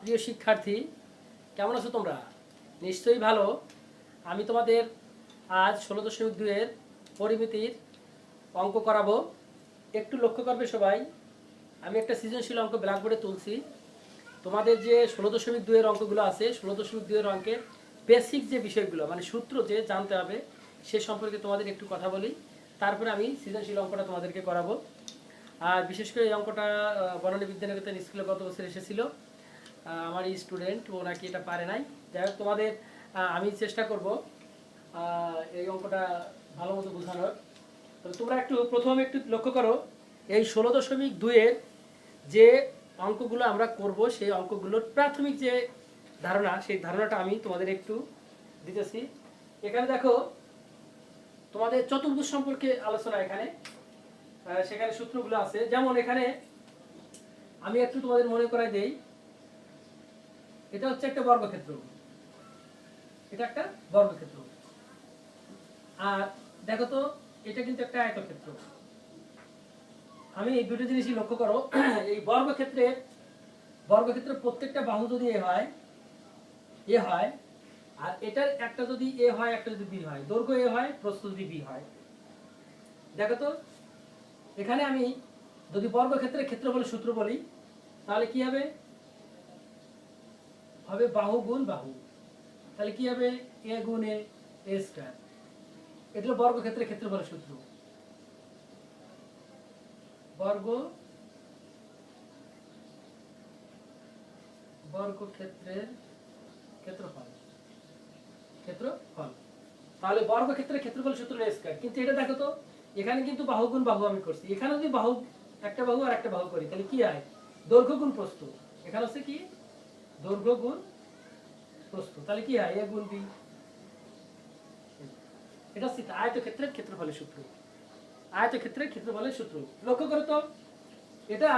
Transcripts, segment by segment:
প্রিয় শিক্ষার্থী, কেমন আছো তোমরা? নিশ্চয়ই ভালো। আমি তোমাদের আজ 16.2-এর পরিমিতির অঙ্ক করাবো। একটু লক্ষ্য করবে সবাই। আমি একটা সৃজনশীল অঙ্ক ব্ল্যাকবোর্ডে তুলছি। তোমাদের যে 16.2-এর অঙ্কগুলো আছে, 16.2-এর অঙ্কের বেসিক যে বিষয়গুলো মানে সূত্র যে জানতে হবে সে সম্পর্কে তোমাদের একটু কথা বলি, তারপরে আমি সৃজনশীল অঙ্কটা তোমাদেরকে করাবো। আর বিশেষ করে এই অঙ্কটা বনানী বিদ্যানিকেতন স্কুলে গত বছর এসেছিল। আমার এই স্টুডেন্ট ও নাকি এটা পারে নাই। যাই হোক, তোমাদের আমি চেষ্টা করব এই অঙ্কটা ভালো মতো বোঝানোর। তবে তোমরা প্রথমে একটু লক্ষ্য করো, এই 16.2-এর যে অঙ্কগুলো আমরা করব সেই অঙ্কগুলোর প্রাথমিক যে ধারণা, সেই ধারণাটা আমি তোমাদের একটু দিতেছি। এখানে দেখো, তোমাদের চতুর্ভুজ সম্পর্কে আলোচনা এখানে, সেখানে সূত্রগুলো আছে। যেমন এখানে আমি একটু তোমাদের মনে করাই দেই, এটা হচ্ছে একটা বর্গক্ষেত্র, এটা একটা বর্গক্ষেত্র। আর দেখো তো, এটা কিন্তু একটা আয়তক্ষেত্র। আমি এই দুটো জিনিসই লক্ষ্য করো। এই বর্গক্ষেত্রের প্রত্যেকটা বাহু যদি এ হয়, আর এটার একটা যদি এ হয়, একটা যদি বি হয়, দৈর্ঘ্য এ হয়, প্রস্থ যদি বি হয়। দেখো তো, এখানে আমি যদি বর্গক্ষেত্রের ক্ষেত্রফলের সূত্র বলি, তাহলে কি হবে? হবে বাহু গুণ বাহু। তাহলে কি হবে? এ গুণ এ স্কয়ার। এটা হলো বর্গক্ষেত্রের ক্ষেত্রফলের সূত্র। বর্গক্ষেত্রের ক্ষেত্রফল। তাহলে বর্গক্ষেত্রের ক্ষেত্রফলের সূত্র এ স্কয়ার। কিন্তু এটা দেখো তো, এখানে কিন্তু বাহু গুণ বাহু আমি করছি। এখানে যদি একটা বাহু আর একটা বাহু করি, তাহলে কি হয়? দৈর্ঘ্য গুণ প্রস্থ। এখানে হচ্ছে কি? দৈর্ঘ্য গুণ প্রস্থ। তাহলে কি হয়? এ গুণ বি। এটা হচ্ছে আয়তক্ষেত্রের ক্ষেত্রফলের সূত্র। আয়তক্ষেত্রের ক্ষেত্রফলের সূত্র লক্ষ্য করো তো, এটা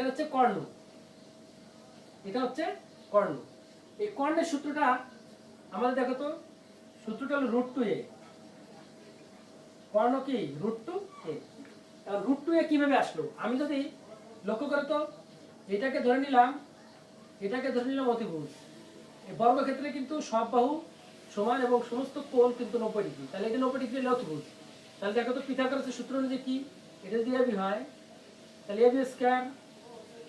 হচ্ছে কর্ণ, এটা হচ্ছে কর্ণ। এই কর্ণের সূত্রটা আমাদের দেখো তো, সূত্রটা হলো √2a। কর্ণ কি? √2a। √2a কিভাবে আসলো? আমি যদি লক্ষ্য করো তো, এটাকে ধরে নিলাম অতিভুজ। এই বর্গক্ষেত্রে কিন্তু সব বাহু সমান এবং সমস্ত কোণ কিন্তু 90 ডিগ্রি। তাহলে এটা 90 ডিগ্রি অতিভুজ। তাহলে দেখো তো, পিথাগোরাসের সূত্র অনুযায়ী কি? এটা যদি এবি হয়, তাহলে এবি স্কয়ার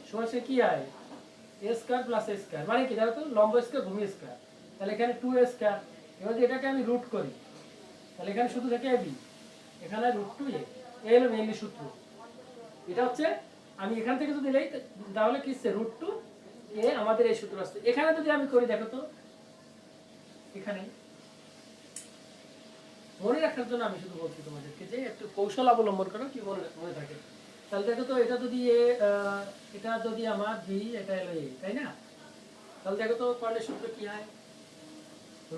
সমান কি হয়? এ স্কয়ার প্লাস এ স্কয়ার। মানে কি? দেখো তো, লম্ব স্কয়ার ভূমি স্কয়ার। তাহলে এখানে 2a স্কয়ার। এবার যদি এটাকে আমি রুট করি, তাহলে এখানে শুধু থাকে এবি, এখানে √2a। এই হলো মেইনলি সূত্র। এটা হচ্ছে, আমি এখান থেকে যদি নেই তাহলে কি হচ্ছে? √2a আমাদের এই সূত্র আসছে। এখানে যদি আমি করি, দেখো তো, এখানে মনে রাখার জন্য আমি শুধু বলছি তোমাদেরকে যে একটু কৌশল অবলম্বন করো, কি মনে থাকে। তাহলে দেখো তো, এটা যদি আমার বি, এটা হলো এ, তাই না? তাহলে দেখো তো, কর্ণের সূত্র কি হয়? √a²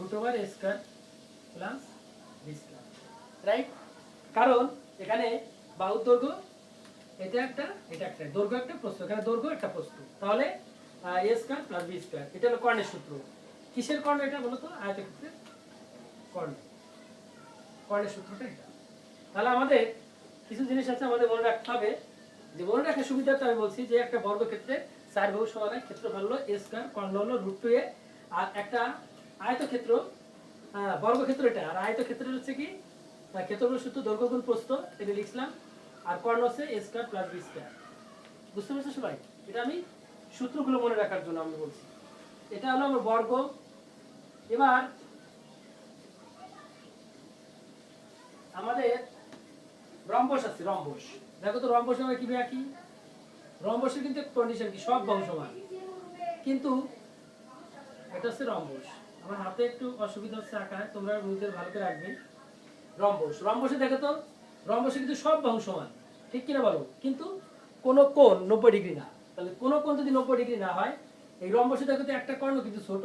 plus B square, right? কারণ এখানে বাহুর দৈর্ঘ্য এটা একটা দৈর্ঘ্য একটা প্রস্থ, এখানে দৈর্ঘ্য একটা প্রস্থ। তাহলে a² প্লাস বি স্কয়ার, এটা হলো কর্ণের সূত্র। কিসের কর্ণ এটা বলো তো? আয়তক্ষেত্রের কর্ণের সূত্রটা এটা। তাহলে আমাদের কিছু জিনিস আছে আমাদের মনে রাখতে হবে। যে মনে রাখার সুবিধাটা আমি বলছি যে একটা বর্গক্ষেত্রে 4 বাহু সমান ক্ষেত্রফল হলো a², কর্ণ হলো √2a। আর একটা আয়তক্ষেত্র, বর্গক্ষেত্র এটা, আর আয়তক্ষেত্রের হচ্ছে কি? ক্ষেত্রফল সূত্র দৈর্ঘ্য গুণ প্রস্থ, এটা লিখলাম। আর কর্ণ হচ্ছে a² প্লাস বি স্কয়ার। বুঝতে পারছো সবাই? এটা আমি সূত্রগুলো মনে রাখার জন্য আমি বলছি। এটা হলো আমার বর্গ। এবার আমাদের রম্বস আছে, রম্বস। দেখো তো, রম্বস আমরা কিভাবে আঁকি? রম্বসের কিন্তু কন্ডিশন কি? সব বাহু সমান। কিন্তু এটা হচ্ছে রম্বস। আমার হাতে একটু অসুবিধা হচ্ছে আঁকায়, তোমরা বুঝতে ভালো করে রাখবে। রম্বসে দেখো তো, রম্বসে কিন্তু সব বাহু সমান, ঠিক কিনা বলো? কিন্তু কোন কোণ 90 ডিগ্রি না। তাহলে কোন কোণ যদি 90 ডিগ্রি না হয়, এই রম্বসে দেখো তো, একটা কর্ণ কিন্তু ছোট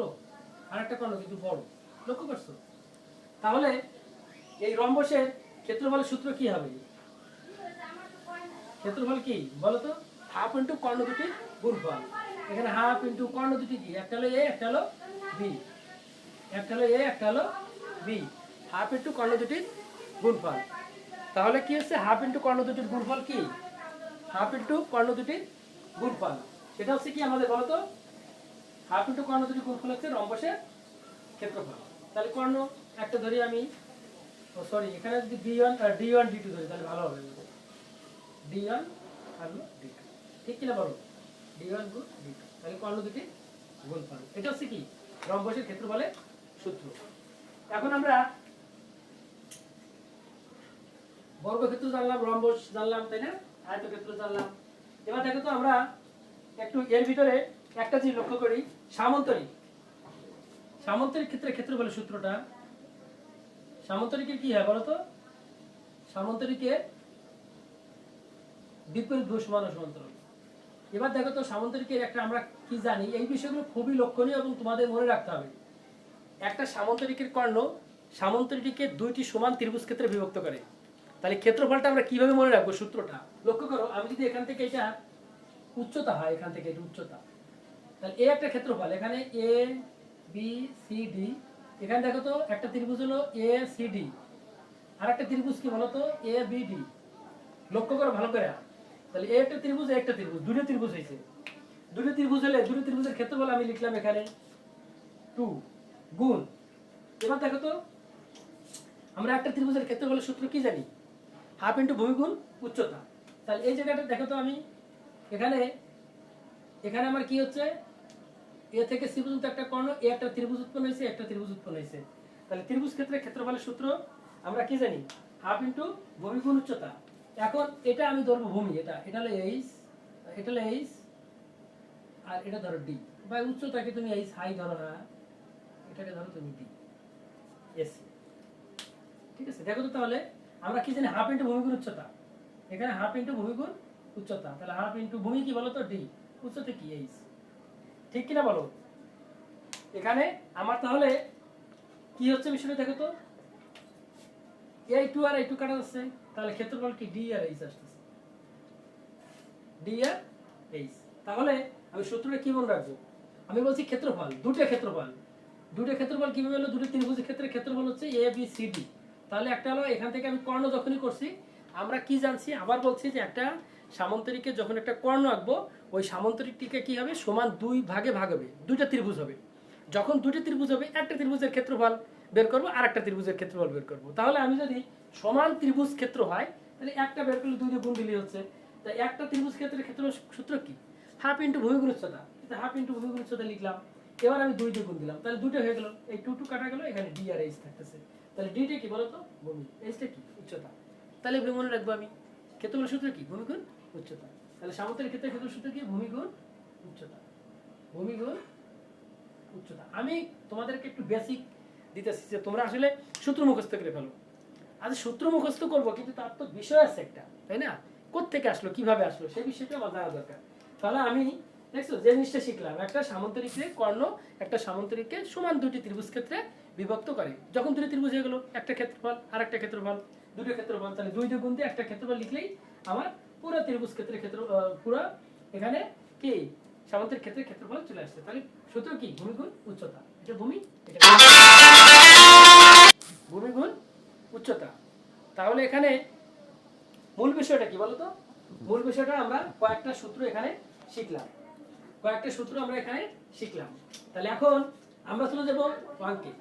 আর একটা কর্ণ কিন্তু বড়। লক্ষ্য করছো? তাহলে এই রম্বসের ক্ষেত্রফলের সূত্র কি হবে? ক্ষেত্রফল কি বলো তো? হাফ ইন্টু কর্ণ দুটির গুণফল। এখানে হাফ ইন্টু কর্ণ দুটি কি? একটা হলো এ, একটা হলো বি। একটা হলো এ, একটা হলো বি। হাফ ইন্টু কর্ণ দুটির গুণফল। তাহলে কি হচ্ছে? হাফ ইন্টু কর্ণ দুটির গুণফল কি? হাফ ইন্টু কর্ণ দুটির গুণফল। এটা হচ্ছে কি আমাদের বলতো হাফ ইন্টু কর্ণ দুটি গুণফল হচ্ছে রম্বসের ক্ষেত্রফল। তাহলে কর্ণ একটা ধরি আমি, ও সরি এখানে যদি d1 আর d1 d2 ধরি তাহলে ভালো হবে। d1 আর d2 ঠিক কিনা বলো, d1 গুণ d2 তাহলে কর্ণ দুটি গুণফল। এটা হচ্ছে কি রম্বসের ক্ষেত্রফলের সূত্র। এখন আমরা বর্গক্ষেত্র জানলাম, রম্বস জানলাম, তাই না, আয়তক্ষেত্র জানলাম। এবার দেখো তো আমরা একটু এর ভিতরে একটা জিনিস লক্ষ্য করি, সামান্তরিক। সামান্তরিক ক্ষেত্রে ক্ষেত্রফলের সূত্রটা, সামান্তরিকের কি হয় বলতো, সামান্তরিকের বিপরীত ভু সমান সমান্তরাল। এবার দেখো তো সামান্তরিকের একটা আমরা কি জানি, এই বিষয়গুলো খুবই লক্ষণীয় এবং তোমাদের মনে রাখতে হবে। একটা সামান্তরিকের কর্ণ সামান্তরিককে দুইটি সমান ত্রিভুজ ক্ষেত্রে বিভক্ত করে। তাহলে ক্ষেত্রফলটা আমরা কিভাবে মনে রাখবো সূত্রটা লক্ষ্য করো। আমি যদি এখান থেকে এটা উচ্চতা হয়, এখান থেকে এটা উচ্চতা, তাহলে এ একটা ক্ষেত্রফল, এখানে এ বি সি ডি, এখানে দেখো তো একটা ত্রিভুজ হলো এ সি ডি, আর একটা ত্রিভুজ কি বলতো এ বি ডি। লক্ষ্য করো ভালো করে, তাহলে এ একটা ত্রিভুজ, একটা ত্রিভুজ, দুটো ত্রিভুজ হয়েছে। দুটো ত্রিভুজ হলে দুটো ত্রিভুজের ক্ষেত্রফল আমি লিখলাম এখানে 2 গুণ। এবার দেখো তো আমরা একটা ত্রিভুজের ক্ষেত্রফলের সূত্র কি জানি, হাফ ইন্টু ভূমি গুণ উচ্চতা। তাহলে এই জায়গাটা দেখো তো আমি এখানে, এখানে আমার কি হচ্ছে, এ থেকে সি পর্যন্ত একটা কর্ণ, এ একটা ত্রিভুজ উৎপন্ন হয়েছে, একটা ত্রিভুজ উৎপন্ন হয়েছে। তাহলে ত্রিভুজ ক্ষেত্রে ক্ষেত্রফলের সূত্র আমরা কি জানি, হাফ ইন্টু ভূমি গুণ উচ্চতা। এখন এটা আমি ধরবো ভূমি, এটা এটা হলো এইচ, এটা হলো এইচ, আর এটা ধরো ডি। বা উচ্চতাকে তুমি এইচ হাই ধরো না, এটাকে ধরো তুমি ডি এসি। ঠিক আছে, দেখো তো তাহলে আমরা কি জানি, হাফ ইন্টু ভূমি গুণ উচ্চতা। এখানে হাফ ইন্টু ভূমি গুণ উচ্চতা, তাহলে হাফ ইন্টু ভূমি কি বলো তো ডি, উচ্চতা কি এইচ। ঠিক কিনা বলো। এখানে আমার তাহলে কি হচ্ছে বিষয়টা দেখো তো, এই টু আর এই টু কাটা যাচ্ছে, তাহলে ক্ষেত্রফল কি ডি আর এইচ আসতেছে, ডি আর এইচ। তাহলে আমি সূত্রটা কি মনে রাখবো, আমি বলছি ক্ষেত্রফল, দুটো ক্ষেত্রফল, দুটো ক্ষেত্রফল কিভাবে হলো, দুটো ত্রিভুজের ক্ষেত্রে ক্ষেত্রফল হচ্ছে এ বি সি ডি। তাহলে একটা হলো এখান থেকে আমি কর্ণ যখনই করছি আমরা কি জানছি, আবার বলছি যে একটা সামান্তরিকে যখন একটা কর্ণ আঁকবো ওই সামান্তরিকটিকে কি হবে, সমান দুই ভাগে ভাগ হবে, দুইটা ত্রিভুজ হবে। যখন দুটো ত্রিভুজ হবে একটা ত্রিভুজের ক্ষেত্রফল বের করবো আর একটা ত্রিভুজের ক্ষেত্রফল বের করবো। তাহলে আমি যদি সমান ত্রিভুজ ক্ষেত্র হয় তাহলে একটা বের করলে দুই দিয়ে গুণ দিলেই হচ্ছে। তাই একটা ত্রিভুজ ক্ষেত্রের ক্ষেত্র সূত্র কি, হাফ ইন্টু ভূমি গুণ উচ্চতা। হাফ ইন্টু ভূমি গুণ উচ্চতা লিখলাম, এবার আমি দুই দিয়ে গুণ দিলাম, তাহলে দুটো হয়ে গেল, এই টু টু কাটা গেল, এখানে ডি আর এইচ থাকতেছে। তাহলে ডিটা কি বলতো ভূমি, এইচটা কি উচ্চতা। তাহলে মনে রাখবো আমি ক্ষেত্রফলের সূত্র কি, ভূমি গুণ উচ্চতা। তাহলে সামান্তরিক ক্ষেত্রের ক্ষেত্র সূত্র কি, ভূমি গুণ উচ্চতা, ভূমি গুণ উচ্চতা। আমি তোমাদেরকে একটু বেসিক দিতেছি যে তোমরা আসলে সূত্র মুখস্থ করে ফেলো। আজ সূত্র মুখস্থ করবো কিন্তু তার তো বিষয় আছে একটা, তাই না, কোত্থেকে আসলো কিভাবে আসলো সেই বিষয়টা আমার জানা দরকার। তাহলে আমি দেখছো যে জিনিসটা শিখলাম, একটা সামান্তরিকে কর্ণ একটা সামান্তরিককে সমান দুটি ত্রিভুজ ক্ষেত্রে বিভক্ত করে। যখন দুটি ত্রিভুজ হয়ে গেল একটা ক্ষেত্রফল আর একটা ক্ষেত্রফল, দুটো ক্ষেত্রফল, তাহলে দুই দুই গুণ দিয়ে একটা ক্ষেত্রফল লিখলেই আমার পুরো ত্রিভুজ ক্ষেত্রের ক্ষেত্র পুরো এখানে কি সামান্তরিক ক্ষেত্রের ক্ষেত্রফল চলে আসছে। তাহলে সূত্র কি, ভূমি গুণ উচ্চতা, এটা ভূমি, এটা ভূমি গুণ উচ্চতা। তাহলে এখানে মূল বিষয়টা কি বলতো, মূল বিষয়টা আমরা কয়েকটা সূত্র এখানে শিখলাম, কয়েকটা সূত্র আমরা এখানে শিখলাম। তাহলে এখন আমরা চলে যাব অঙ্কে।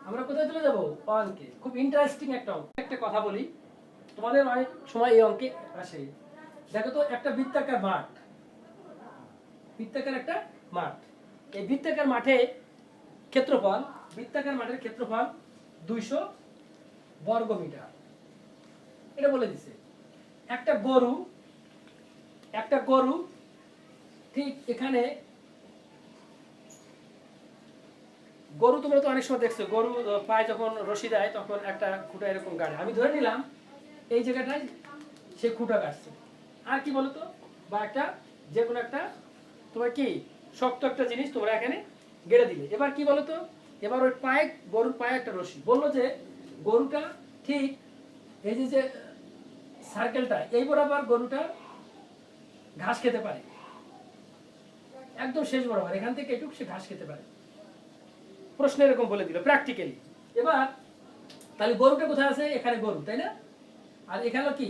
আমরা কোথায় চলে যাব, অঙ্কে। খুব ইন্টারেস্টিং একটা অঙ্ক। একটা কথা বলি, তোমাদের অনেক সময় এই অঙ্কে আসে। দেখো তো একটা বৃত্তাকার মাঠ, বৃত্তাকার একটা মাঠ, এই বৃত্তাকার মাঠে ক্ষেত্রফল, বৃত্তাকার মাঠের ক্ষেত্রফল 200 বর্গ মিটার, এটা বলে দিছে। একটা গরু, একটা গরু ঠিক এখানে, গরু তোমরা তো অনেক সময় দেখছো, গরু পায়ে যখন রশি দেয় তখন একটা খুঁটা এরকম গাড়ে। আমি ধরে নিলাম এই জায়গাটায় সে খুঁটা গাড়ছে। আর কি বলতো, বা একটা যে কোনো একটা তোমার কি শক্ত একটা জিনিস তোমরা এখানে গেড়ে দিলে। এবার কি বলতো, এবার ওই পায়ে, গরুর পায়ে একটা রশি, বললো যে গরুটা ঠিক এই যে সার্কেলটা এই বরাবর গরুটা ঘাস খেতে পারে, একদম শেষ বরাবর এখান থেকে এটুকু সে ঘাস খেতে পারে। প্রশ্ন এরকম বলে দিল প্র্যাকটিক্যালি। এবার তাহলে গরুটা কোথায় আছে, এখানে গরু, তাই না, আর এখানে কি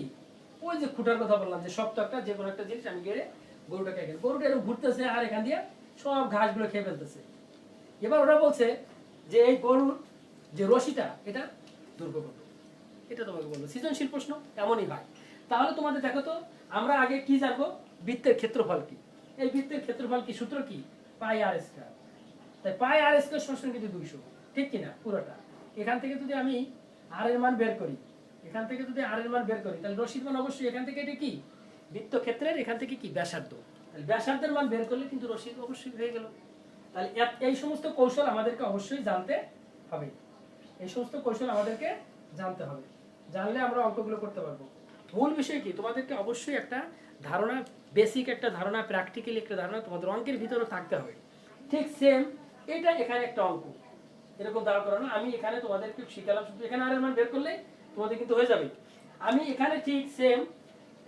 ওই যে খুঁটার কথা বললাম যে শক্ত একটা যে কোনো একটা জিনিস আমি গেড়ে গরুটাকে এখানে, গরুটা এরকম ঘুরতেছে আর এখান দিয়ে সব ঘাসগুলো খেয়ে ফেলতেছে। এবার ওরা বলছে যে এই গরুর যে রশিটা এটা দৈর্ঘ্য কত, এটা তোমাকে বলবো। সৃজনশীল প্রশ্ন এমনই হয়। তাহলে তোমাদের দেখো তো, আমরা আগে কি জানবো, বৃত্তের ক্ষেত্রফল কি। এই বৃত্তের ক্ষেত্রফল কি, সূত্র কি, পাই আর স্কয়ার। তাই পাই আর স্কয়ার সমান কিন্তু 200, ঠিক কিনা পুরোটা। এখান থেকে যদি আমি আর এর মান বের করি, এখান থেকে যদি আর এর মান বের করি, তাহলে রশির মান অবশ্যই এখান থেকে, এটা কি বৃত্ত ক্ষেত্রের এখান থেকে কি ব্যাসার্ধ, তাহলে ব্যাসার্ধের মান বের করলে কিন্তু রশিদ অবশ্যই হয়ে গেল। তাহলে এই সমস্ত কৌশল আমাদেরকে অবশ্যই জানতে হবে, এই সমস্ত কৌশল আমাদেরকে জানতে হবে, জানলে আমরা অঙ্কগুলো করতে পারবো। মূল বিষয় কি, তোমাদেরকে অবশ্যই একটা ধারণা, বেসিক একটা ধারণা, প্র্যাকটিক্যালি একটা ধারণা তোমাদের অঙ্কের ভিতরে থাকতে হবে। ঠিক সেম এটা এখানে একটা অঙ্ক এরকম দাঁড় করানো, আমি এখানে তোমাদেরকে শিখালাম, শুধু এখানে আর এর মান বের করলে তোমাদের কিন্তু হয়ে যাবে। আমি এখানে ঠিক সেম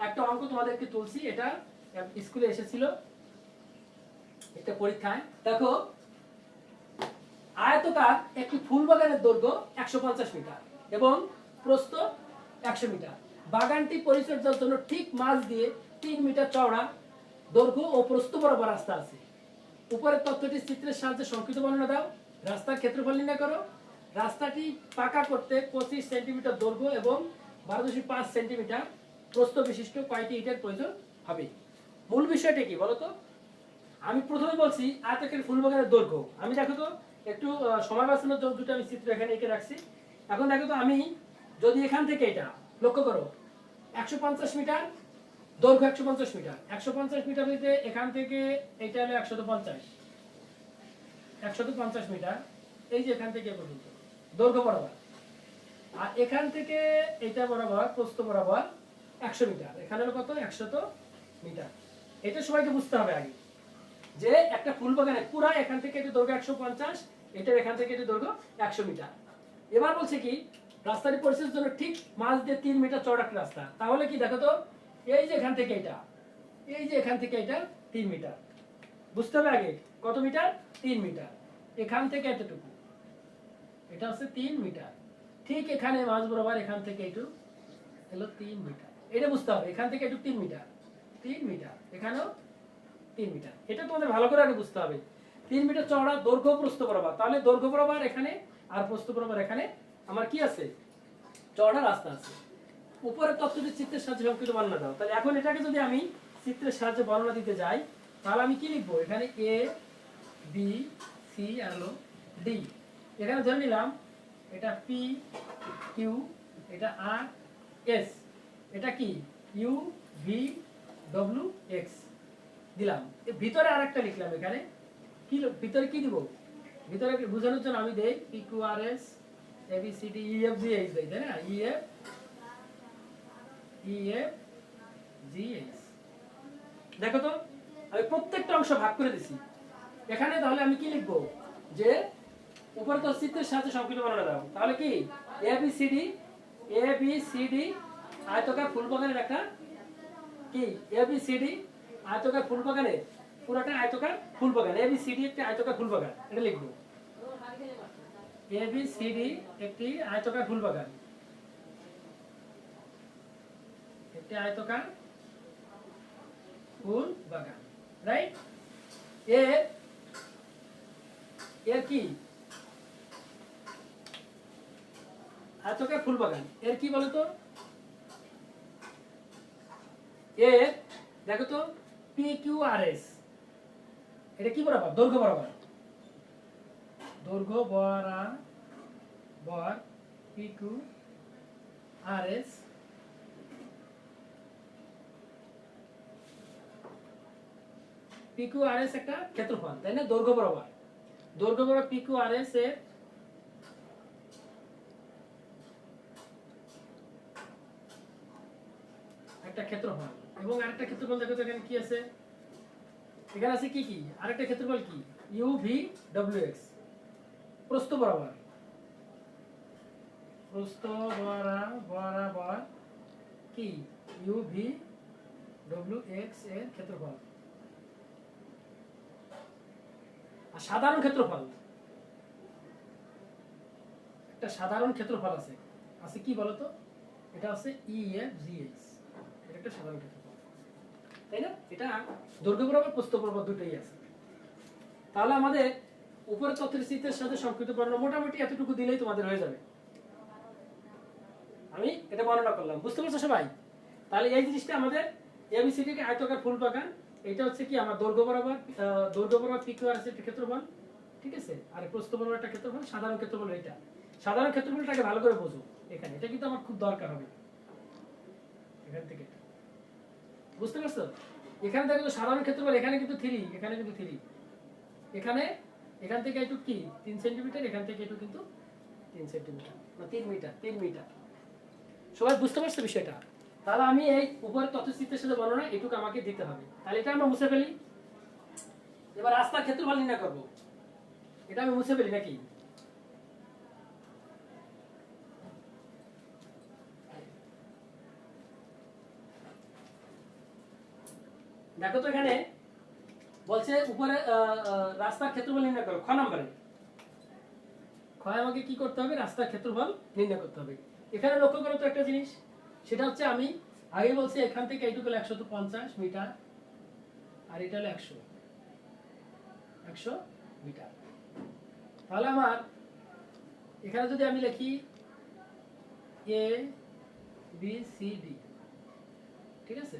একটা অঙ্ক তোমাদেরকে তুলছি, এটা স্কুলে এসেছিল, এটা পরীক্ষায়। দেখো, আয়তকার একটি ফুল বাগানের দৈর্ঘ্য 150 মিটার এবং প্রস্থ 100 মিটার। বাগানটি পরিচর্যার জন্য ঠিক মাঝ দিয়ে 3 মিটার চওড়া দৈর্ঘ্য ও প্রস্থ বরাবর রাস্তা আছে। উপরের তথ্যটি চিত্রের সাহায্যে সংক্ষিপ্ত বর্ণনা দাও। রাস্তার ক্ষেত্রফল নির্ণয় করো। রাস্তাটি পাকা করতে 25 সেন্টিমিটার দৈর্ঘ্য এবং 12.5 সেন্টিমিটার প্রস্থ বিশিষ্ট কয়টি ইটের প্রয়োজন হবে। মূল বিষয়টা কি বলতো, আমি প্রথমে বলছি আয়তাকার ফুল বাগানের দৈর্ঘ্য। আমি দেখো তো একটু সময় বাঁচানোর জন্য দুটো আমি চিত্র এখানে এঁকে রাখছি। এখন দেখো তো, আমি যদি এখান থেকে, এটা লক্ষ্য করো, 150 মিটার দৈর্ঘ্য, 150 মিটার, 150 মিটার হইতে এখান থেকে এটা হলো 150 মিটার, এই যে এখান থেকে পর্যন্ত দৈর্ঘ্য বরাবর, আর এখান থেকে এটা বরাবর প্রস্থ বরাবর 100 মিটার, এখানে হলো কত, 100 মিটার। এটা সবাইকে বুঝতে হবে আগে, যে একটা ফুল বাগানে পুরা এখান থেকে এটা দৈর্ঘ্য 150, এটার এখান থেকে এটা দৈর্ঘ্য 100 মিটার। এবার বলছে কি, রাস্তাটি পরিচালনার জন্য ঠিক মাঝ দিয়ে 3 মিটার চওড়া একটা রাস্তা। তাহলে কি দেখো তো, এই যে এখান থেকে এটা, এই যে এখান থেকে এটা 3 মিটার, বুঝতে হবে আগে কত মিটার, 3 মিটার। এখান থেকে এতটুকু, এটা হচ্ছে 3 মিটার। ঠিক এখানে মাঝ বরাবর এখান থেকে একটু হলো 3 মিটার, এটা বুঝতে হবে। এখান থেকে একটু 3 মিটার, 3 মিটার, এখানেও 3 মিটার। এটা তোমাদের ভালো করে আগে বুঝতে হবে। 3 মিটার চওড়া দৈর্ঘ্য প্রস্থ বরাবর, তাহলে দৈর্ঘ্য বরাবর এখানে আর প্রস্থ বরাবর এখানে আমার কি আছে, চওড়া রাস্তা আছে। উপরের তথ্যটি চিত্রের সাহায্যে সংক্ষিপ্ত বর্ণনা দাও। তাহলে এখন এটাকে যদি আমি চিত্রের সাহায্যে বর্ণনা দিতে যাই, তাহলে আমি কি লিখবো, এখানে এ বি সি আর হলো ডি। এখানে ধরে নিলাম এটা পি কিউ, এটা আর এস, এটা কি ইউ ভি ডব্লিউ এক্স দিলাম। ভিতরে আরেকটা লিখলাম, এখানে কি ভিতরে কি দিব, ভিতরে বোঝানোর জন্য আমি দেই P Q R S A B C D E F G H দেই, তাই না, ই এফ জি এইচ। দেখো তো, আমি প্রত্যেকটা অংশ ভাগ করে দিছি এখানে। তাহলে আমি কি লিখবো, যে উপরে তো চিত্রের সাহায্যে সংক্ষিপ্ত বর্ণনা দাও। তাহলে কি এ বি সি ডি আয়তকার ফুল বাগানের একটা কি, এ বি সি ডি আয়তকার ফুল বাগানের পুরোটা আয়তকার ফুল বাগান, এ বি সি ডি একটি আয়তকার ফুল বাগান, এটা লিখবো। এ বি সি ডি একটি আয়তকার ফুল বাগান, একটি আয়তকার ফুল বাগান, রাইট। এর কি আয়তকার ফুল বাগান, এর কি বলতো, এর দেখো তো পি কিউ আর এস, এটা কি বরাবর, দৈর্ঘ্য বরাবর, দৈর্ঘ্য বরাবর P Q R S, P Q R S একটা ক্ষেত্রফল, তাই না, দৈর্ঘ্য বরাবর, দৈর্ঘ্য বরাবর পি কিউ আর এস এর একটা ক্ষেত্রফল। এবং আরেকটা ক্ষেত্রফল দেখো তো, এখানে কি আছে, এখানে আছে কি কি, আরেকটা ক্ষেত্রফল কি, ইউ ভি ডব্লিউ এক্স, প্রস্থ বরাবর, প্রস্থ বরাবর কি ইউ ভি ডব্লিউ এক্স এর ক্ষেত্রফল। আর সাধারণ ক্ষেত্রফল, একটা সাধারণ ক্ষেত্রফল আছে, আছে কি বলতো, এটা আছে ই এফ জি এইচ, এটা একটা সাধারণ ক্ষেত্রফল। তাই না? এটা দৈর্ঘ্য বরাবর প্রস্থ বরাবর দুটোই আছে। তাহলে আমাদের উপরের তথ্যের চিত্রের সাথে সংক্ষিপ্ত বর্ণনা মোটামুটি এতটুকু দিলেই তোমাদের হয়ে যাবে। আমি এটা বর্ণনা করলাম, বুঝতে পারছো সবাই? তাহলে এই জিনিসটা আমাদের এবিসিডি কে আয়তাকার ফুল বাগান, এটা হচ্ছে কি আমার দৈর্ঘ্য বরাবর পিকিউআর আছে একটা ক্ষেত্রফল, ঠিক আছে? আর প্রস্থ বরাবর একটা ক্ষেত্রফল, সাধারণ ক্ষেত্রফল এটা। সাধারণ ক্ষেত্রফলটাকে ভালো করে বোঝো এখানে, এটা কিন্তু আমার খুব দরকার হবে এখান থেকে, বুঝতে পারছো? এখানে দেখো সাধারণ ক্ষেত্রফল, এখানে কিন্তু 3, এখানে কিন্তু 3, এখান থেকে একটু কি 3 সেন্টিমিটার, এখান থেকে একটু কিন্তু 3 সেন্টিমিটার না 3 মিটার, 3 মিটার। সবাই বুঝতে পারছো বিষয়টা? তাহলে আমি এই উপরের তথ্যচিত্রের সাথে বর্ণনা এটুকু আমাকে দিতে হবে। তাহলে এটা আমরা মুছে ফেলি। এবার রাস্তার ক্ষেত্রফল নির্ণয় করব, এটা আমি মুছে ফেলি নাকি? দেখো তো এখানে বলছে উপরে রাস্তার ক্ষেত্রফল নির্ণয় করো, খ নম্বরে। ক্ষয় আমাকে কি করতে হবে? রাস্তার ক্ষেত্রফল নির্ণয় করতে হবে। এখানে লক্ষ্য করো তো একটা জিনিস, সেটা হচ্ছে আমি আগে বলছি এখান থেকে এইটুকু 150 মিটার, আর এটা হলো 100 মিটার। তাহলে আমার এখানে যদি আমি লিখি এ বি সি ডি, ঠিক আছে?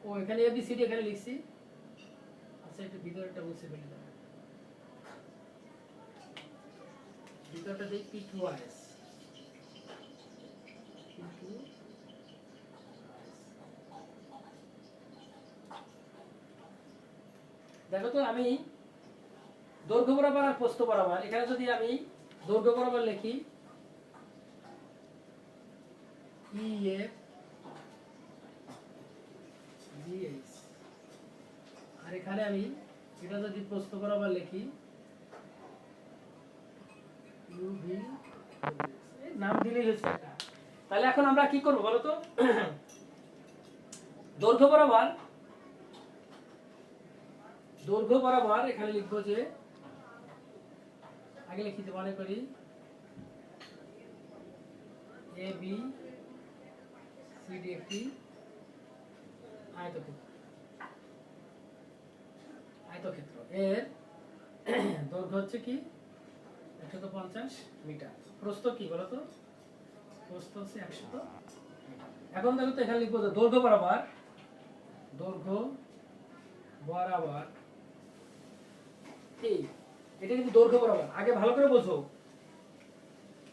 ও এখানে এ বি সি ডি এখানে লিখছি। আচ্ছা একটু ভিতরটা মুছে ফেলে দাও, ভিতরটা দেখ পি কিউ আর এস, দেখো তো আমি দৈর্ঘ্য বরাবর আর প্রস্থ বরাবর, এখানে যদি আমি দৈর্ঘ্য বরাবর লিখি EF GH, আর এখানে আমি এটা যদি প্রস্থ বরাবর লিখি UV, নাম দিলেই হচ্ছে এটা। তাহলে এখন আমরা কি করব বলো তো? দৈর্ঘ্য বরাবর এখানে লিখবো যে, আগে লিখিতে মনে করি এ বি সি ডি একটি আয়তক্ষেত্র, এর দৈর্ঘ্য হচ্ছে কি 150 মিটার, প্রস্থ কি বলতো? প্রস্থ হচ্ছে 100 মিটার। এখন দেখো তো এখানে লিখবো দৈর্ঘ্য বরাবর এই, এটা কিন্তু দৈর্ঘ্য বরাবর, আগে ভালো করে বোঝো।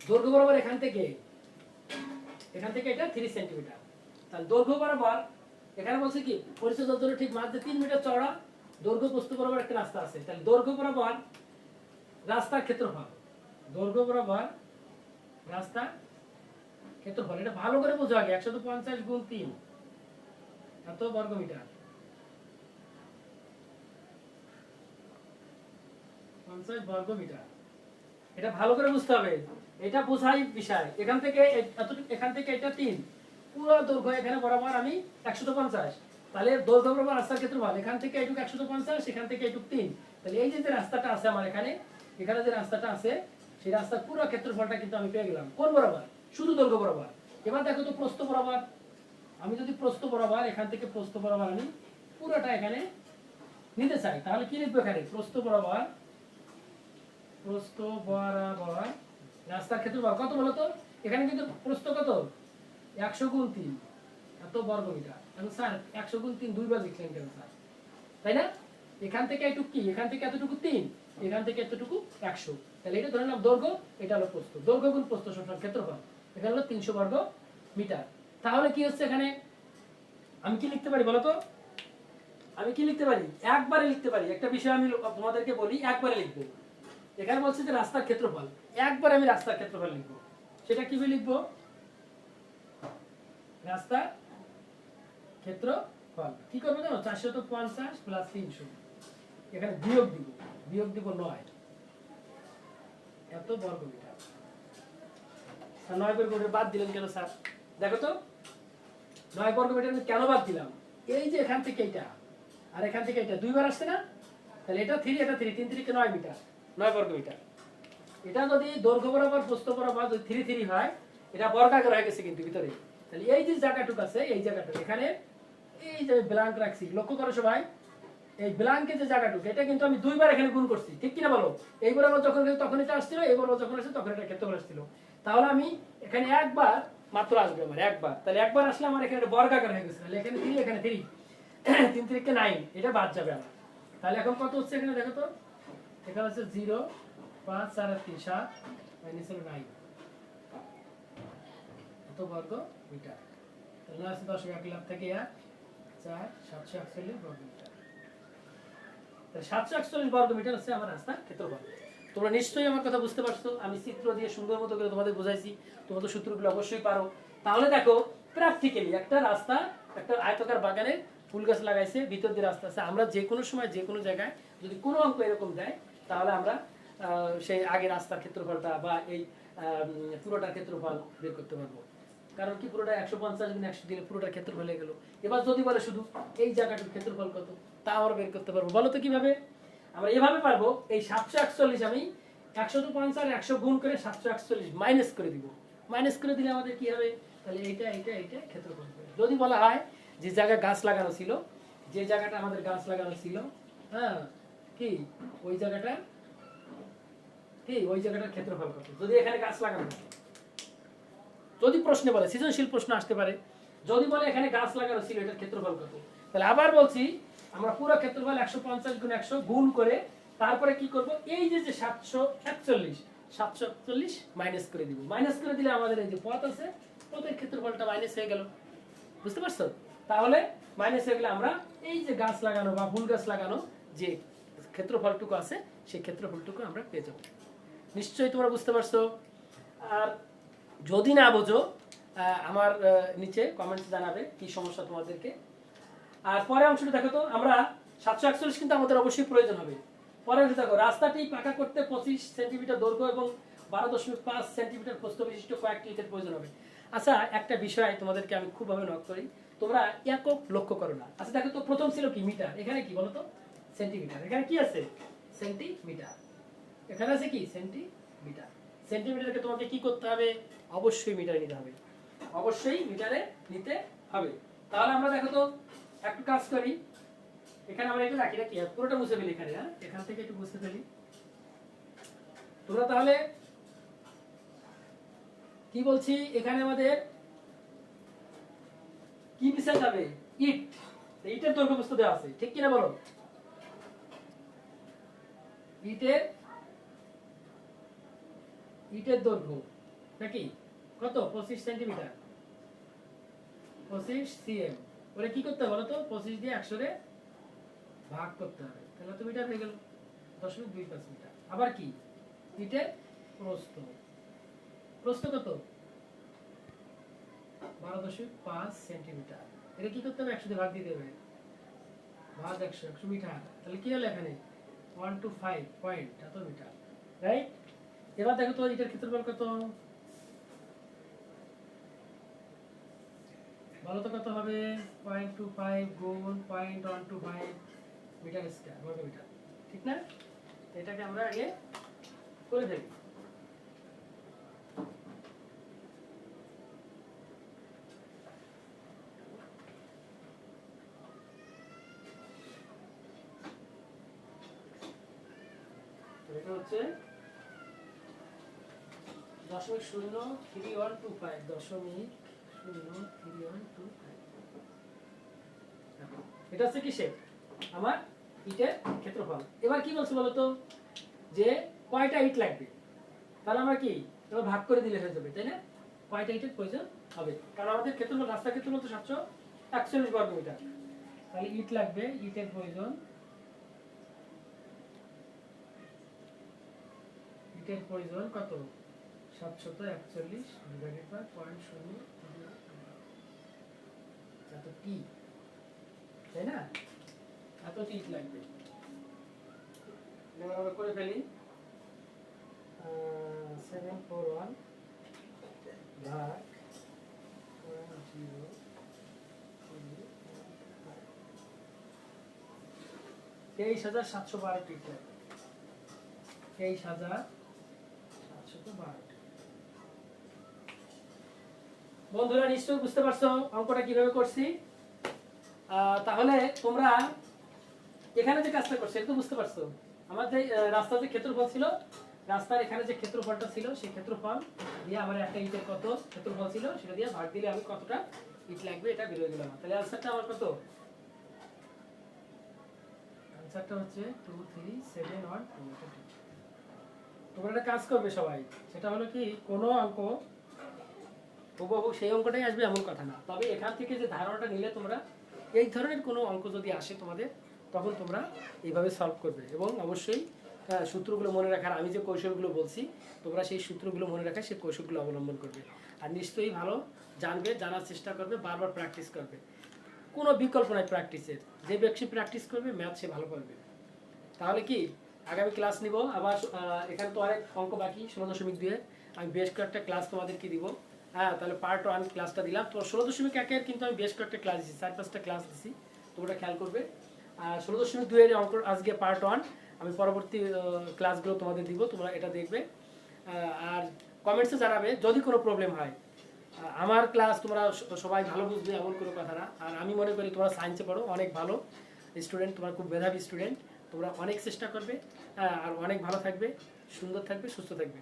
দৈর্ঘ্য বরাবর এখান থেকে এটা 3 সেন্টিমিটার। তাহলে দৈর্ঘ্য বরাবর এখানে বলছে কি পরিচয় যন্ত্র ঠিক মাঝে 3 মিটার চওড়া, দৈর্ঘ্য প্রস্থ বরাবর একটা রাস্তা আছে। তাহলে দৈর্ঘ্য বরাবর রাস্তার ক্ষেত্রফল, দৈর্ঘ্য বরাবর রাস্তা ক্ষেত্রফল, এটা ভালো করে বোঝো আগে। 150 গুণ 3 এত বর্গ মিটার, 50 বর্গ মিটার। এটা ভালো করে বুঝতে হবে, এটা বোঝাই বিষয়। এখান থেকে এটা 3, পুরো দৈর্ঘ্য এখানে বরাবর আমি 150। তাহলে দৈর্ঘ্য বরাবর রাস্তার ক্ষেত্রফল, এখান থেকে এইটুকু 150, এখান থেকে এইটুকু 3। তাহলে এই যে রাস্তাটা আছে আমার এখানে যে রাস্তাটা আছে, সেই রাস্তার পুরো ক্ষেত্রফলটা কিন্তু আমি পেয়ে গেলাম। কোন বরাবর? শুধু দৈর্ঘ্য বরাবর। এবার দেখো তো প্রস্থ বরাবর, আমি যদি প্রস্থ বরাবর এখান থেকে প্রস্থ বরাবর আমি পুরোটা এখানে নিতে চাই, তাহলে কি লিখবো এখানে? প্রস্থ বরাবর রাস্তার ক্ষেত্রফল কত বলতো? এখানে কিন্তু প্রস্থ কত? 100 গুণ 3 এত বর্গ মিটার। এখন স্যার 100 গুণ 3 দুইবার লিখলেন কেন স্যার? তাই না? এখান থেকে এটুকু কি, এখান থেকে এতটুকু 3, এখান থেকে এতটুকু 100। তাহলে এটা ধরে নাম দৈর্ঘ্য, এটা হলো প্রস্থ। দৈর্ঘ্য গুণ প্রস্থ সমান ক্ষেত্রফল, এখানে হলো 300 বর্গ মিটার। তাহলে কি হচ্ছে এখানে? আমি কি লিখতে পারি বলতো? আমি কি লিখতে পারি? একবারে লিখতে পারি। একটা বিষয় আমি তোমাদেরকে বলি, একবারে লিখবো। এখানে বলছে যে রাস্তার ক্ষেত্রফল, একবার আমি রাস্তার ক্ষেত্রফল লিখবো। সেটা কিভাবে লিখবো? রাস্তার ক্ষেত্রফল কি করবো জানো? 450 প্লাস 300, এখানে বিয়োগ দিব 9 এত বর্গ মিটার। 9 বর্গ মিটার বাদ দিলেন কেন স্যার? দেখো তো 9 বর্গ মিটার কেন বাদ দিলাম? এই যে এখান থেকে এটা আর এখান থেকে এটা দুইবার আসছে না? তাহলে এটা 3, এটা 3, 3 3 9 মিটার, 9 বর্গ মিটার। এটা যদি দৈর্ঘ্য বরাবর প্রস্থ বরাবর যদি 3 3 হয়, এটা বর্গাকার হয়ে গেছে কিন্তু ভিতরে। তাহলে এই যে জায়গাটুকু আছে, এই জায়গাটুকু এখানে এই যে ব্ল্যাঙ্ক রাখছি, লক্ষ্য করো সবাই, এই ব্ল্যাঙ্কের যে জায়গাটুকু এটা কিন্তু আমি দুইবার এখানে গুণ করছি, ঠিক কিনা বলো? এইবার আমার যখন তখন এটা আসছিল, এইবার যখন আসছে তখন এটা ক্ষেত্রফল আসছিল। তাহলে আমি এখানে একবার মাত্র আসবে আমার একবার, তাহলে একবার আসলে আমার এখানে বর্গাকার হয়ে গেছে, তাহলে এখানে 3 এখানে 3 3 3 কে 9, এটা বাদ যাবে আমার। তাহলে এখন কত হচ্ছে এখানে দেখো তো, এখানে হচ্ছে 0 5 4 আর 3 7 মাইনাস হলো 9 এত বর্গ মিটার। তাহলে আছে 10 1 লাখ থেকে 1 4 741 বর্গ মিটার। তাহলে 741 বর্গ মিটার হচ্ছে আমার রাস্তার ক্ষেত্রফল। তোমরা নিশ্চয়ই আমার কথা বুঝতে পারছো, আমি চিত্র দিয়ে সুন্দর মতো করে তোমাদের বোঝাইছি, তোমরা তো সূত্রগুলো অবশ্যই পারো। তাহলে দেখো প্র্যাকটিক্যালি একটা রাস্তা, একটা আয়তাকার বাগানে ফুল গাছ লাগাইছে, ভিতর দিয়ে রাস্তা আছে, আমরা যে কোনো সময় যে কোনো জায়গায় যদি কোনো অঙ্ক এরকম দেয় তাহলে আমরা সেই আগে রাস্তার ক্ষেত্রফলটা বা এই পুরোটার ক্ষেত্রফল বের করতে পারবো। কারণ কি পুরোটা 150 গুণ 100 দিলে পুরোটার ক্ষেত্রফল হয়ে গেল। এবার যদি বলে শুধু এই জায়গাটার ক্ষেত্রফল কত, তা আমরা বের করতে পারবো। বলো তো কিভাবে? আমরা এভাবে পারবো, এই 741 আমি 150 100 গুণ করে 741 মাইনাস করে দিব। মাইনাস করে দিলে আমাদের কি হবে? তাহলে এইটা এইটা এইটা ক্ষেত্রফল হবে। যদি বলা হয় যে জায়গায় গাছ লাগানো ছিল, যে জায়গাটা আমাদের গাছ লাগানো ছিল, হ্যাঁ কি ওই জায়গাটা, কি ওই জায়গাটার ক্ষেত্রফল কত, যদি এখানে গাছ লাগানো থাকে। যদি প্রশ্নে বলে, সৃজনশীল প্রশ্ন আসতে পারে, যদি বলে এখানে গাছ লাগানো ছিল এটার ক্ষেত্রফল কত, তাহলে আবার বলছি আমরা পুরো ক্ষেত্রফল 150 গুণ 100 গুণ করে তারপরে কি করব, এই যে 741 মাইনাস করে দিব। মাইনাস করে দিলে আমাদের এই যে পথ আছে, পথের ক্ষেত্রফলটা মাইনাস হয়ে গেল। বুঝতে পারছো? তাহলে মাইনাস হয়ে গেলে আমরা এই যে গাছ লাগানো বা ফুল গাছ লাগানো যে ক্ষেত্রফলটুকু আছে সেই ক্ষেত্রফলটুকু আমরা পেয়ে যাব। নিশ্চয়ই তোমরা বুঝতে পারছো। আর যদি না বোঝো আমার নিচে কমেন্টস জানাবে কি সমস্যা তোমাদেরকে। আর পরের অংশটা দেখো তো, আমরা 741 কিন্তু আমাদের অবশ্যই প্রয়োজন হবে। পরের অংশ দেখো, রাস্তাটি পাকা করতে 25 সেন্টিমিটার দৈর্ঘ্য এবং 12.5 সেন্টিমিটার প্রস্থ বিশিষ্ট কয়েকটি ইটের প্রয়োজন হবে। আচ্ছা একটা বিষয় তোমাদেরকে আমি খুবভাবে নক করি, তোমরা একক লক্ষ্য করো না। আচ্ছা দেখো তো, প্রথম ছিল কি মিটার, এখানে কি বলো তো সেন্টিমিটার, এখানে কি আছে সেন্টিমিটার, এখানে আছে কি সেন্টিমিটার। সেন্টিমিটারকে তোমাকে কি করতে হবে? অবশ্যই মিটারে নিতে হবে, অবশ্যই মিটারে নিতে হবে। তাহলে আমরা দেখো তো একটু কাজ করি, এখানে আমরা এটা রাখি নাকি পুরোটা মুছে ফেলি এখানে, হ্যাঁ এখান থেকে একটু মুছে ফেলি। তোমরা তাহলে কি বলছি, এখানে আমাদের কি বিষয় যাবে? ইট। ইটের দৈর্ঘ্য বস্তু দেওয়া আছে, ঠিক কিনা বলো? ইটের দৈর্ঘ্য নাকি কত? 25 সেন্টিমিটার, 25 সিএম। ওরে কি করতে হবে বলো তো, 25 দিয়ে 100 রে ভাগ করতে হবে, তাহলে তো মিটার হয়ে গেল 0.25 মিটার। আবার কি ইটের প্রস্থ, প্রস্থ কত? 12.5 সেন্টিমিটার। এটা কি করতে হবে? 100 দিয়ে ভাগ দিতে হবে, ভাগ 100, 100 মিটার। তাহলে কি হলো এখানে 125 পয়েন্ট এত মিটার, রাইট? এবার দেখো তো এটার ক্ষেত্রফল কত, বলো তো কত হবে? 0.25 গুণ 0.125 মিটার স্কয়ার, বর্গ মিটার, ঠিক না? এটাকে আমরা আগে করে ফেলি। এটা হচ্ছে 0.03125, 0.03125। এটা হচ্ছে কিসের? আমার ইটের ক্ষেত্রফল। এবার কি বলছে বলতো, যে কয়টা ইট লাগবে, তাহলে আমরা কি এবার ভাগ করে দিলে হয়ে যাবে, তাই না? কয়টা ইটের প্রয়োজন হবে, কারণ আমাদের ক্ষেত্রফল, রাস্তার ক্ষেত্রফল তো 741 বর্গ মিটার। তাহলে ইট লাগবে, ইটের প্রয়োজন, ইটের প্রয়োজন কত? 741 ডিভাইডেড বাই 0.0, এত টি, তাই না? এত টি ইট লাগবে। এবার আমরা করে ফেলি, 741 ভাগ 23,712 টি ইট লাগবে, 23,712। বন্ধুরা নিশ্চয়ই বুঝতে পারছো অঙ্কটা কিভাবে করছি? তাহলে তোমরা এখানে যে কাজটা করছো এটা তো বুঝতে পারছো। আমার যে রাস্তার যে ক্ষেত্রফল ছিল, রাস্তার এখানে যে ক্ষেত্রফলটা ছিল সেই ক্ষেত্রফল দিয়ে আমার একটা ইটের কত ক্ষেত্রফল ছিল সেটা দিয়ে ভাগ দিলে আমি কতটা ইট লাগবে এটা বের হয়ে গেল। তাহলে আনসারটা আমার কত? আনসারটা হচ্ছে 23712। তোমরা একটা কাজ করবে সবাই, সেটা হলো কি কোনো অঙ্ক হুবহু সেই অঙ্কটাই আসবে এমন কথা না, তবে এখান থেকে যে ধারণাটা নিলে তোমরা এই ধরনের কোনো অঙ্ক যদি আসে তোমাদের তখন তোমরা এইভাবে সলভ করবে এবং অবশ্যই সূত্রগুলো মনে রাখার, আমি যে কৌশলগুলো বলছি তোমরা সেই সূত্রগুলো মনে রাখার সেই কৌশলগুলো অবলম্বন করবে। আর নিশ্চয়ই ভালো জানবে, জানার চেষ্টা করবে, বারবার প্র্যাকটিস করবে। কোনো বিকল্প নাই প্র্যাকটিসের, যে ব্যক্তি প্র্যাকটিস করবে ম্যাথ সে ভালো পারবে। তাহলে কি আগামী ক্লাস নিব আবার, এখানে তো অনেক অঙ্ক বাকি 16.2 আমি বেশ কয়েকটা ক্লাস তোমাদেরকে দিব। হ্যাঁ, তাহলে পার্ট 1 ক্লাসটা দিলাম। তো 16.1 কিন্তু আমি বেশ কয়েকটা ক্লাস দিচ্ছি, 4-5টা ক্লাস দিচ্ছি, তোমরা খেয়াল করবে। আর 16.2 এর অঙ্ক আজকে পার্ট 1, আমি পরবর্তী ক্লাসগুলো তোমাদের দিব, তোমরা এটা দেখবে। আর কমেন্টসে জানাবে যদি কোনো প্রবলেম হয়। আমার ক্লাস তোমরা সবাই ভালো বুঝবে এমন কোনো কথা না। আর আমি মনে করি তোমরা সায়েন্সে পড়ো, অনেক ভালো স্টুডেন্ট, তোমরা খুব মেধাবী স্টুডেন্ট, তোমরা অনেক চেষ্টা করবে আর অনেক ভালো থাকবে, সুন্দর থাকবে, সুস্থ থাকবে।